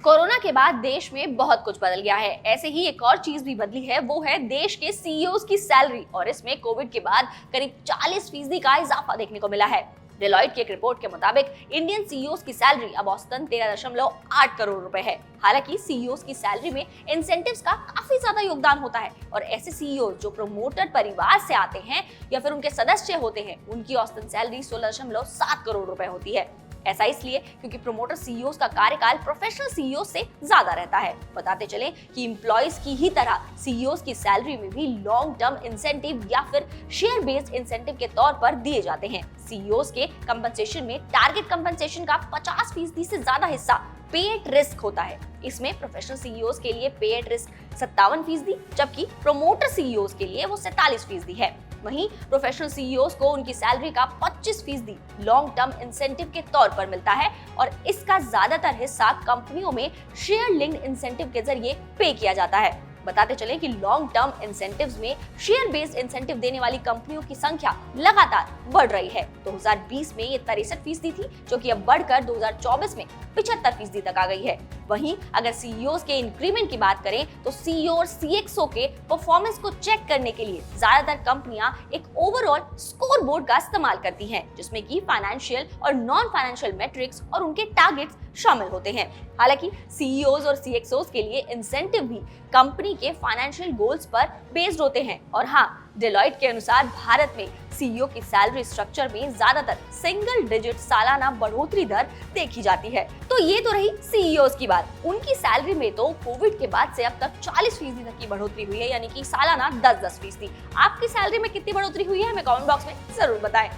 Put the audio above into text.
Corona के बाद देश में बहुत कुछ बदल गया है। ऐसे ही एक और चीज भी बदली है, वो है देश के सीईओज की सैलरी। और इसमें कोविड के बाद करीब 40% का इजाफा देखने को मिला है। डेलॉइट की एक रिपोर्ट के मुताबिक इंडियन सीईओज की सैलरी अब औसतन 13.8 करोड़ रुपए है। हालांकि सीईओज की सैलरी में इंसेंटिव्स का काफी ज्यादा योगदान होता है और ऐसे सीईओ जो प्रमोटर परिवार से आते हैं या फिर उनके सदस्य होते हैं, उनकी औसतन सैलरी 16.7 करोड़ रुपए होती है। ऐसा इसलिए क्योंकि प्रमोटर सीईओज का कार्यकाल प्रोफेशनल सीईओ से ज्यादा रहता है। बताते चले कि एम्प्लॉइज की ही तरह सीईओज की सैलरी में भी लॉन्ग टर्म इंसेंटिव या फिर शेयर बेस्ड इंसेंटिव के तौर पर दिए जाते हैं। सीईओज के कंपनसेशन में टारगेट कंपनसेशन का 50% से ज्यादा हिस्सा पे एट रिस्क होता है। इसमें प्रोफेशनल सीईओज के लिए पे एट रिस्क 57%, जबकि प्रमोटर सीईओज के लिए वो 47% है। वहीं प्रोफेशनल सीईओज को उनकी सैलरी का 25% लॉन्ग टर्म इंसेंटिव के तौर पर मिलता है और इसका ज्यादातर हिस्सा कंपनियों में शेयर लिंक्ड इंसेंटिव के जरिए पे किया जाता है। बताते चले कि लॉन्ग टर्म इंसेंटिव्स में शेयर बेस्ड इंसेंटिव देने वाली कंपनियों की संख्या लगातार बढ़ रही है। 2020 में ये 63% थी, जो कि अब बढ़कर 2024 में 75% तक आ गई है। वहीं अगर सीईओज के इंक्रीमेंट की बात करें तो सीईओ और सीएक्सओ के परफॉर्मेंस को चेक करने के लिए ज्यादातर कंपनियां एक ओवरऑल स्कोर बोर्ड का इस्तेमाल करती हैं, जिसमें कि फाइनेंशियल और नॉन फाइनेंशियल मैट्रिक्स और उनके टारगेट्स शामिल होते हैं। हालांकि सीईओज और सीएक्सओज के लिए इंसेंटिव भी कंपनी के फाइनेंशियल गोल्स पर बेस्ड होते हैं। और हाँ, डेलॉइट के अनुसार भारत में सीईओ की सैलरी स्ट्रक्चर में ज्यादातर सिंगल डिजिट सालाना बढ़ोतरी दर देखी जाती है। तो ये तो रही सीईओज की बात। उनकी सैलरी में तो कोविड के बाद से अब तक 40% तक की बढ़ोतरी हुई है, यानी कि सालाना 10-10%। आपकी सैलरी में कितनी बढ़ोतरी हुई है, हमें कमेंट बॉक्स में जरूर बताएं।